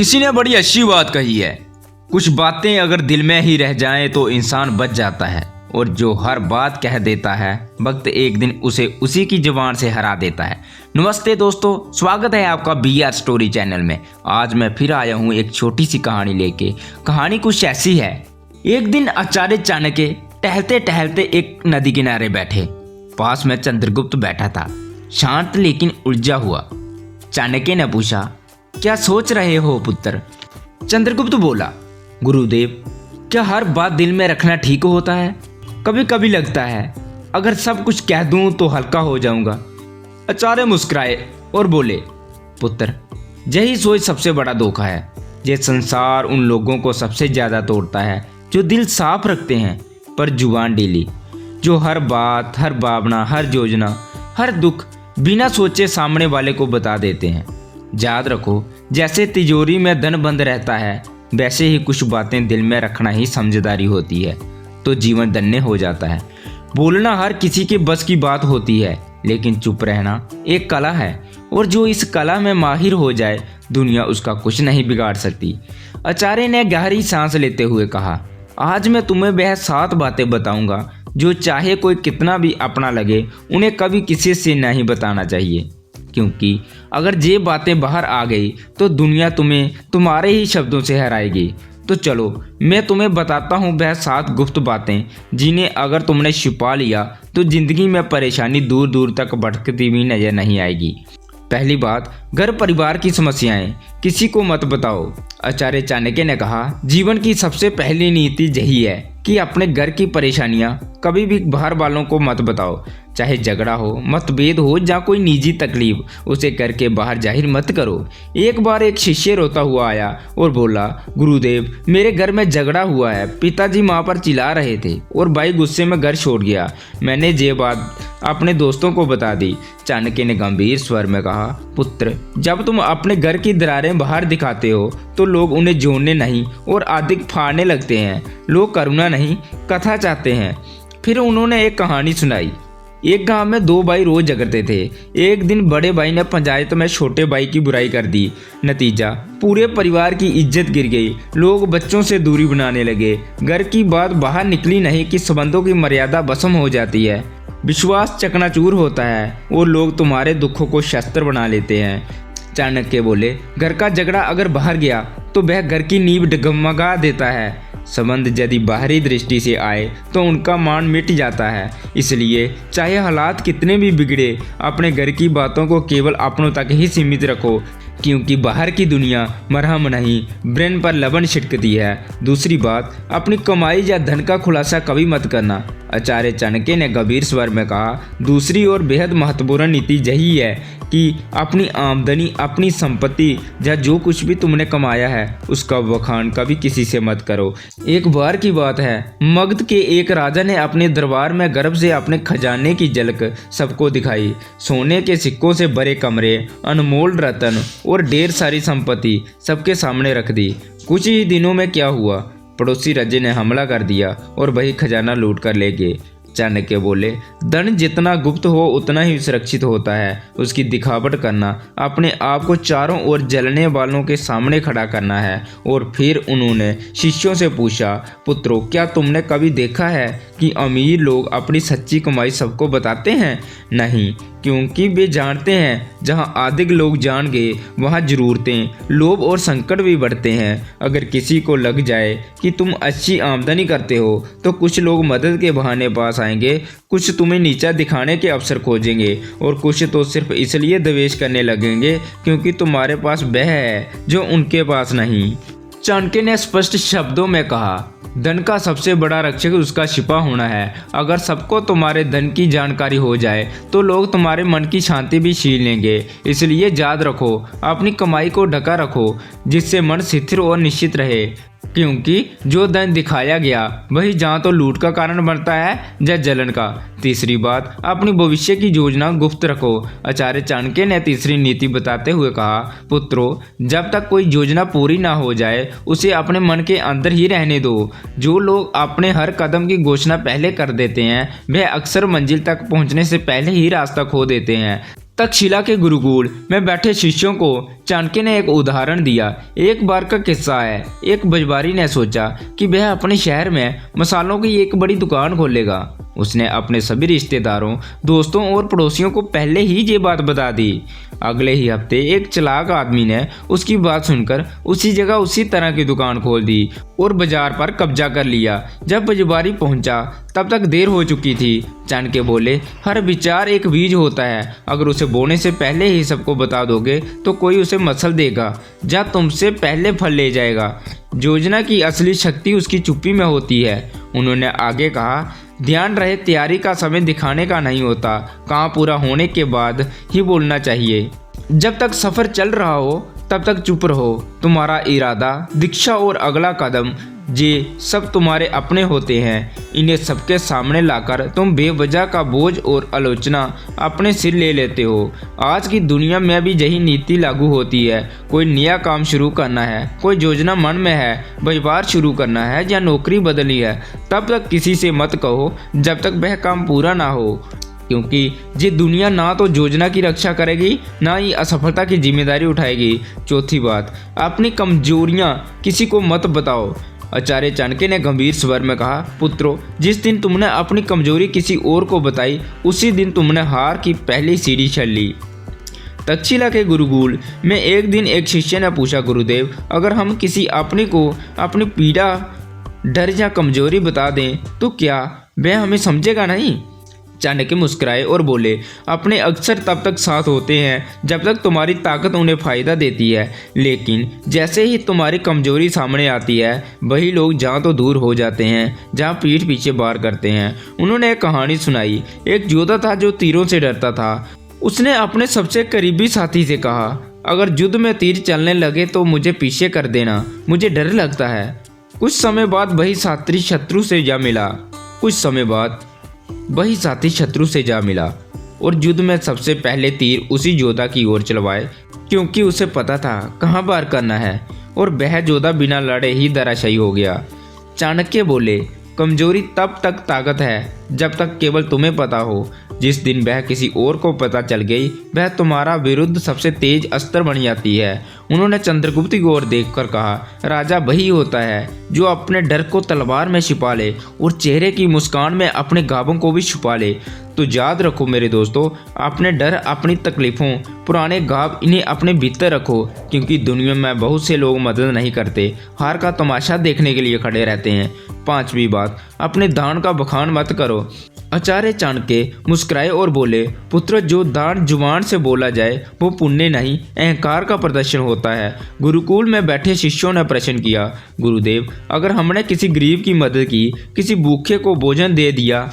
किसी ने बड़ी अच्छी बात कही है, कुछ बातें अगर दिल में ही रह जाएं तो इंसान बच जाता है, और जो हर बात कह देता है वक्त एक दिन उसे उसी की जुबान से हरा देता है। नमस्ते दोस्तों, स्वागत है आपका BR स्टोरी चैनल में। आज मैं फिर आया हूँ एक छोटी सी कहानी लेके। कहानी कुछ ऐसी है। एक दिन आचार्य चाणक्य टहलते टहलते एक नदी किनारे बैठे। पास में चंद्रगुप्त बैठा था, शांत लेकिन उलझा हुआ। चाणक्य ने पूछा, क्या सोच रहे हो पुत्र? चंद्रगुप्त बोला, गुरुदेव, क्या हर बात दिल में रखना ठीक होता है? कभी कभी लगता है अगर सब कुछ कह दूं तो हल्का हो जाऊंगा। आचार्य मुस्कुराए और बोले, पुत्र, यही सोच सबसे बड़ा धोखा है। ये संसार उन लोगों को सबसे ज्यादा तोड़ता है जो दिल साफ रखते हैं पर जुबान ढीली, जो हर बात, हर भावना, हर योजना, हर दुख बिना सोचे सामने वाले को बता देते हैं। याद रखो, जैसे तिजोरी में धन बंद रहता है, वैसे ही कुछ बातें दिल में रखना ही समझदारी होती है, तो जीवन धन्य हो जाता है। बोलना हर किसी के बस की बात होती है, लेकिन चुप रहना एक कला है, और जो इस कला में माहिर हो जाए, दुनिया उसका कुछ नहीं बिगाड़ सकती। आचार्य ने गहरी सांस लेते हुए कहा, आज मैं तुम्हें वह 7 बातें बताऊंगा जो चाहे कोई कितना भी अपना लगे, उन्हें कभी किसी से नहीं बताना चाहिए, क्योंकि अगर ये बातें बाहर आ गई तो दुनिया तुम्हें तुम्हारे ही शब्दों से हराएगी। तो चलो मैं तुम्हें बताता हूँ वह 7 गुप्त बातें, जिन्हें अगर तुमने छिपा लिया तो जिंदगी में परेशानी दूर दूर तक भटकती भी नजर नहीं आएगी। पहली बात, घर परिवार की समस्याएं किसी को मत बताओ। आचार्य चाणक्य ने कहा, जीवन की सबसे पहली नीति यही है कि अपने घर की परेशानियां कभी भी बाहर वालों को मत बताओ। चाहे झगड़ा हो, मतभेद हो या कोई निजी तकलीफ, उसे करके बाहर जाहिर मत करो। एक बार एक शिष्य रोता हुआ आया और बोला, गुरुदेव, मेरे घर में झगड़ा हुआ है। पिताजी माँ पर चिल्ला रहे थे और भाई गुस्से में घर छोड़ गया। मैंने ये बात अपने दोस्तों को बता दी। चाणक्य ने गंभीर स्वर में कहा, पुत्र, जब तुम अपने घर की दरारें बाहर दिखाते हो तो लोग उन्हें जोड़ने नहीं और अधिक फाड़ने लगते हैं। लोग करुणा नहीं, कथा चाहते हैं। फिर उन्होंने एक कहानी सुनाई। एक गांव में 2 भाई रोज झगड़ते थे। एक दिन बड़े भाई ने पंचायत में छोटे भाई की बुराई कर दी। नतीजा, पूरे परिवार की इज्जत गिर गई। लोग बच्चों से दूरी बनाने लगे। घर की बात बाहर निकली नहीं कि संबंधों की मर्यादा भस्म हो जाती है। विश्वास चकनाचूर होता है और लोग तुम्हारे दुखों को शस्त्र बना लेते हैं। चाणक्य बोले, घर का झगड़ा अगर बाहर गया तो वह घर की नींव डगमगा देता है। संबंध यदि बाहरी दृष्टि से आए तो उनका मान मिट जाता है। इसलिए चाहे हालात कितने भी बिगड़े, अपने घर की बातों को केवल अपनों तक ही सीमित रखो, क्योंकि बाहर की दुनिया मरहम नहीं, ब्रेन पर लवण छिड़कती है। दूसरी बात, अपनी कमाई या धन का खुलासा कभी मत करना। आचार्य चाणक्य ने गंभीर स्वर में कहा, दूसरी और बेहद महत्वपूर्ण नीति यही है कि अपनी आमदनी, अपनी संपत्ति या जो कुछ भी तुमने कमाया है, उसका बखान कभी किसी से मत करो। एक बार की बात है, मगध के एक राजा ने अपने दरबार में गर्व से अपने खजाने की झलक सबको दिखाई। सोने के सिक्कों से भरे कमरे, अनमोल रत्न और ढेर सारी संपत्ति सबके सामने रख दी। कुछ ही दिनों में क्या हुआ, पड़ोसी राज्य ने हमला कर दिया और वही खजाना लूट कर ले गए। चाणक्य बोले, धन जितना गुप्त हो उतना ही सुरक्षित होता है। उसकी दिखावट करना, अपने आप को चारों ओर जलने वालों के सामने खड़ा करना है। और फिर उन्होंने शिष्यों से पूछा, पुत्रों, क्या तुमने कभी देखा है कि अमीर लोग अपनी सच्ची कमाई सबको बताते हैं? नहीं, क्योंकि वे जानते हैं जहां अधिक लोग जान गए वहां जरूरतें, लोभ और संकट भी बढ़ते हैं। अगर किसी को लग जाए कि तुम अच्छी आमदनी करते हो तो कुछ लोग मदद के बहाने पास आएंगे, कुछ तुम्हें नीचा दिखाने के अवसर खोजेंगे, और कुछ तो सिर्फ इसलिए द्वेष करने लगेंगे क्योंकि तुम्हारे पास वह है जो उनके पास नहीं। चाणक्य ने स्पष्ट शब्दों में कहा, धन का सबसे बड़ा रक्षक उसका छिपा होना है। अगर सबको तुम्हारे धन की जानकारी हो जाए तो लोग तुम्हारे मन की शांति भी छीन लेंगे। इसलिए याद रखो, अपनी कमाई को ढका रखो, जिससे मन स्थिर और निश्चित रहे, क्योंकि जो धन दिखाया गया वही जहाँ तो लूट का कारण बनता है या जलन का। तीसरी बात, अपनी भविष्य की योजना गुप्त रखो। आचार्य चाणक्य ने तीसरी नीति बताते हुए कहा, पुत्रों, जब तक कोई योजना पूरी ना हो जाए उसे अपने मन के अंदर ही रहने दो। जो लोग अपने हर कदम की घोषणा पहले कर देते हैं, वह अक्सर मंजिल तक पहुंचने से पहले ही रास्ता खो देते हैं। तक्षशिला के गुरुकुल में बैठे शिष्यों को चाणक्य ने एक उदाहरण दिया। एक बार का किस्सा है। एक व्यापारी ने सोचा कि वह अपने शहर में मसालों की एक बड़ी दुकान खोलेगा। उसने अपने सभी रिश्तेदारों, दोस्तों और पड़ोसियों को पहले ही ये बात बता दी। अगले ही हफ्ते एक चालाक आदमी ने उसकी बात सुनकर उसी जगह उसी तरह की दुकान खोल दी और बाजार पर कब्जा कर लिया। जब व्यापारी पहुंचा तब तक देर हो चुकी थी। चाणक्य बोले, हर विचार एक बीज होता है। अगर उसे बोने से पहले ही सबको बता दोगे तो कोई उसे मसल देगा या तुमसे पहले फल ले जाएगा। योजना की असली शक्ति उसकी चुप्पी में होती है। उन्होंने आगे कहा, ध्यान रहे तैयारी का समय दिखाने का नहीं होता, काम पूरा होने के बाद ही बोलना चाहिए। जब तक सफ़र चल रहा हो तब तक चुप रहो। तुम्हारा इरादा, दीक्षा और अगला कदम ये सब तुम्हारे अपने होते हैं। इन्हें सबके सामने लाकर तुम बेवजह का बोझ और आलोचना अपने सिर ले लेते हो। आज की दुनिया में भी यही नीति लागू होती है। कोई नया काम शुरू करना है, कोई योजना मन में है, व्यापार शुरू करना है या नौकरी बदलनी है, तब तक किसी से मत कहो जब तक वह काम पूरा ना हो, क्योंकि ये दुनिया ना तो योजना की रक्षा करेगी ना ही असफलता की जिम्मेदारी उठाएगी। चौथी बात, अपनी कमजोरियां किसी को मत बताओ। आचार्य चाणक्य ने गंभीर स्वर में कहा, पुत्रों, जिस दिन तुमने अपनी कमजोरी किसी और को बताई उसी दिन तुमने हार की पहली सीढ़ी चढ़ ली। तक्षशिला के गुरुकुल में एक दिन एक शिष्य ने पूछा, गुरुदेव, अगर हम किसी अपने को अपनी पीड़ा, डर या कमजोरी बता दें तो क्या वह हमें समझेगा नहीं? चाणक्य मुस्कुराए और बोले, अपने अक्सर तब तक साथ होते हैं जब तक तुम्हारी ताकत उन्हें फ़ायदा देती है, लेकिन जैसे ही तुम्हारी कमजोरी सामने आती है वही लोग जहाँ तो दूर हो जाते हैं जहाँ पीठ पीछे वार करते हैं। उन्होंने एक कहानी सुनाई। एक योद्धा था जो तीरों से डरता था। उसने अपने सबसे करीबी साथी से कहा, अगर युद्ध में तीर चलने लगे तो मुझे पीछे कर देना, मुझे डर लगता है। कुछ समय बाद वही साथी शत्रु से जा मिला और युद्ध में सबसे पहले तीर उसी योद्धा की ओर चलवाए, क्योंकि उसे पता था कहाँ वार करना है, और वह योद्धा बिना लड़े ही धराशायी हो गया। चाणक्य बोले, कमजोरी तब तक ताकत है जब तक केवल तुम्हें पता हो। जिस दिन वह किसी और को पता चल गई वह तुम्हारा विरुद्ध सबसे तेज अस्त्र बन जाती है। उन्होंने चंद्रगुप्त की ओर देखकर कहा, राजा वही होता है जो अपने डर को तलवार में छिपा ले और चेहरे की मुस्कान में अपने घावों को भी छुपा ले। तो याद रखो मेरे दोस्तों, अपने डर, अपनी तकलीफ़ों, पुराने घाव, इन्हें अपने भीतर रखो, क्योंकि दुनिया में बहुत से लोग मदद नहीं करते, हार का तमाशा देखने के लिए खड़े रहते हैं। पांचवी बात, अपने दान का बखान मत करो। आचार्य चाणक्य मुस्कुराए और बोले, पुत्र, जो दान जुबान से बोला जाए वो पुण्य नहीं, अहंकार का प्रदर्शन होता है। गुरुकुल में बैठे शिष्यों ने प्रश्न किया, गुरुदेव, अगर हमने किसी गरीब की मदद की, किसी भूखे को भोजन दे दिया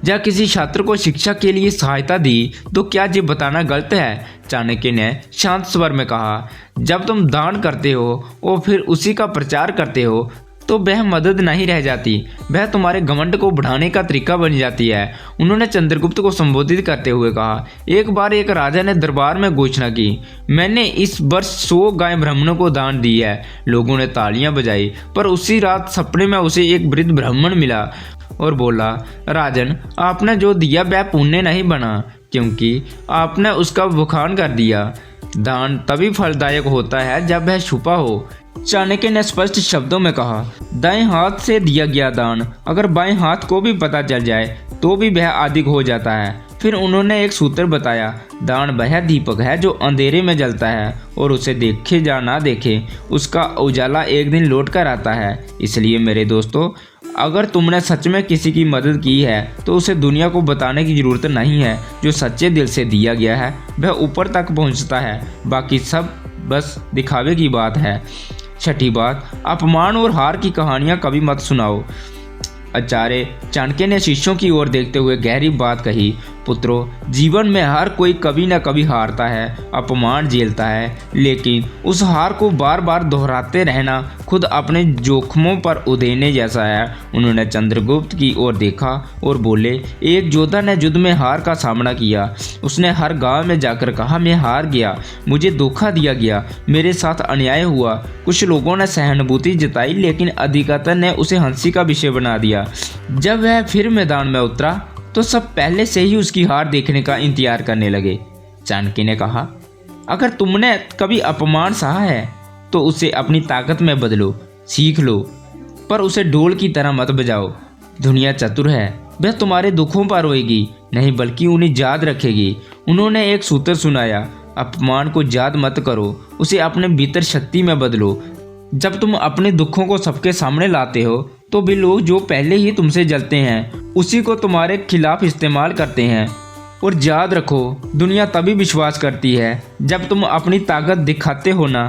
या किसी छात्र को शिक्षा के लिए सहायता दी तो क्या ये बताना गलत है? चाणक्य ने शांत स्वर में कहा, जब तुम दान करते हो और फिर उसी का प्रचार करते हो तो वह मदद नहीं रह जाती, वह तुम्हारे घमंड को बढ़ाने का तरीका बन जाती है। उन्होंने चंद्रगुप्त को संबोधित करते हुए कहा, एक बार एक राजा ने दरबार में घोषणा की, मैंने इस वर्ष 100 गाय ब्राह्मणों को दान दी है। लोगों ने तालियां बजाई, पर उसी रात सपने में उसे एक वृद्ध ब्राह्मण मिला और बोला, राजन, आपने जो दिया वह पुण्य नहीं बना, क्योंकि आपने उसका बखान कर दिया। दान तभी फलदायक होता है जब वह छुपा हो। चाणक्य ने स्पष्ट शब्दों में कहा, दाएं हाथ से दिया गया दान अगर बाएं हाथ को भी पता चल जाए तो भी वह अधिक हो जाता है। फिर उन्होंने एक सूत्र बताया, दान वह दीपक है जो अंधेरे में जलता है और उसे देखे या ना देखे उसका उजाला एक दिन लौट कर आता है। इसलिए मेरे दोस्तों, अगर तुमने सच में किसी की मदद की है तो उसे दुनिया को बताने की ज़रूरत नहीं है। जो सच्चे दिल से दिया गया है वह ऊपर तक पहुंचता है, बाकी सब बस दिखावे की बात है। छठी बात, अपमान और हार की कहानियां कभी मत सुनाओ। आचार्य चाणक्य ने शिष्यों की ओर देखते हुए गहरी बात कही, पुत्रों, जीवन में हर कोई कभी न कभी हारता है, अपमान झेलता है, लेकिन उस हार को बार बार दोहराते रहना खुद अपने जोखमों पर उधेड़ने जैसा है। उन्होंने चंद्रगुप्त की ओर देखा और बोले, एक योद्धा ने युद्ध में हार का सामना किया। उसने हर गांव में जाकर कहा, मैं हार गया, मुझे धोखा दिया गया, मेरे साथ अन्याय हुआ। कुछ लोगों ने सहानुभूति जताई, लेकिन अधिकतर ने उसे हंसी का विषय बना दिया। जब वह फिर मैदान में उतरा तो सब पहले से ही उसकी हार देखने का इंतजार करने लगे। चाणक्य ने कहा, अगर तुमने कभी अपमान सहा है तो उसे अपनी ताकत में बदलो, सीख लो, पर उसे ढोल की तरह मत बजाओ। दुनिया चतुर है, वह तुम्हारे दुखों पर रोएगी नहीं बल्कि उन्हें याद रखेगी। उन्होंने एक सूत्र सुनाया, अपमान को याद मत करो, उसे अपने भीतर शक्ति में बदलो। जब तुम अपने दुखों को सबके सामने लाते हो तो भी लोग जो पहले ही तुमसे जलते हैं उसी को तुम्हारे खिलाफ इस्तेमाल करते हैं। और याद रखो, दुनिया तभी विश्वास करती है जब तुम अपनी ताकत दिखाते हो ना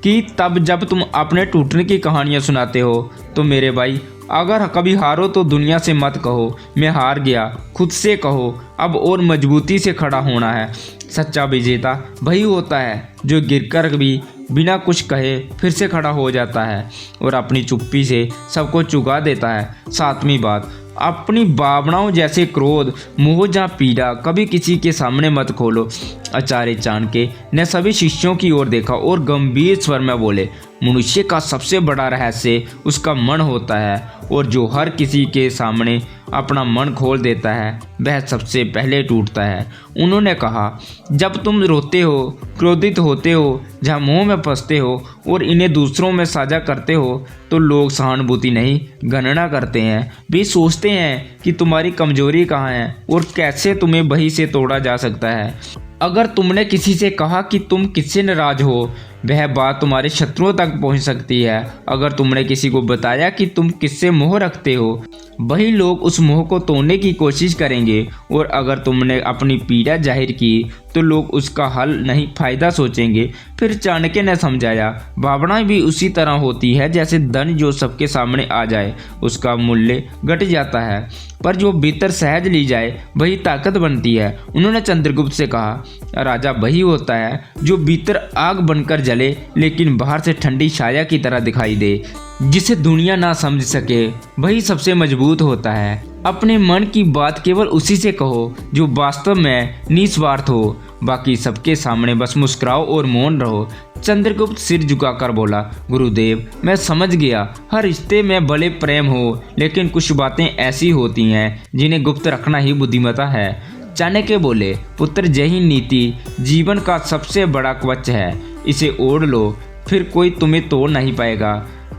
कि तब जब तुम अपने टूटने की कहानियाँ सुनाते हो। तो मेरे भाई, अगर कभी हारो तो दुनिया से मत कहो मैं हार गया, खुद से कहो अब और मजबूती से खड़ा होना है। सच्चा विजेता वही होता है जो गिरकर भी बिना कुछ कहे फिर से खड़ा हो जाता है और अपनी चुप्पी से सबको चुगा देता है। सातवीं बात, अपनी भावनाओं जैसे क्रोध, मोह या पीड़ा कभी किसी के सामने मत खोलो। आचार्य चाणक्य ने सभी शिष्यों की ओर देखा और गंभीर स्वर में बोले, मनुष्य का सबसे बड़ा रहस्य उसका मन होता है और जो हर किसी के सामने अपना मन खोल देता है वह सबसे पहले टूटता है। उन्होंने कहा, जब तुम रोते हो, क्रोधित होते हो या मोह में फंसते हो और इन्हें दूसरों में साझा करते हो तो लोग सहानुभूति नहीं गणना करते हैं। वे सोचते हैं कि तुम्हारी कमजोरी कहाँ है और कैसे तुम्हें वहीं से तोड़ा जा सकता है। अगर तुमने किसी से कहा कि तुम किससे नाराज हो, वह बात तुम्हारे शत्रुओं तक पहुंच सकती है। अगर तुमने किसी को बताया कि तुम किससे मोह रखते हो, वही लोग उस मोह को तोड़ने की कोशिश करेंगे। और अगर तुमने अपनी पीड़ा जाहिर की तो लोग उसका हल नहीं फायदा सोचेंगे। फिर चाणक्य ने समझाया, भावनाएं भी उसी तरह होती है जैसे धन जो सबके सामने आ जाए उसका मूल्य घट जाता है, पर जो भीतर सहज ली जाए वही ताकत बनती है। उन्होंने चंद्रगुप्त से कहा, राजा वही होता है जो भीतर आग बनकर जले लेकिन बाहर से ठंडी छाया की तरह दिखाई दे। जिसे दुनिया ना समझ सके वही सबसे मजबूत होता है। अपने मन की बात केवल उसी से कहो जो वास्तव में निस्वार्थ हो। बाकी सबके सामने बस मुस्कुराओ और मौन रहो। चंद्रगुप्त सिर झुकाकर बोला, गुरुदेव मैं समझ गया, हर रिश्ते में भले प्रेम हो लेकिन कुछ बातें ऐसी होती हैं जिन्हें गुप्त रखना ही बुद्धिमत्ता है। चाणक्य बोले, पुत्र यही नीति जीवन का सबसे बड़ा कवच है, इसे ओढ़ लो फिर कोई तुम्हें तोड़ नहीं पाएगा।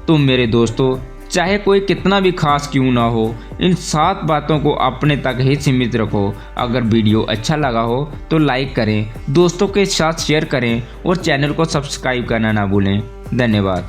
तुम मेरे दोस्तों, चाहे कोई कितना भी खास क्यों ना हो, इन 7 बातों को अपने तक ही सीमित रखो। अगर वीडियो अच्छा लगा हो तो लाइक करें, दोस्तों के साथ शेयर करें और चैनल को सब्सक्राइब करना ना भूलें। धन्यवाद।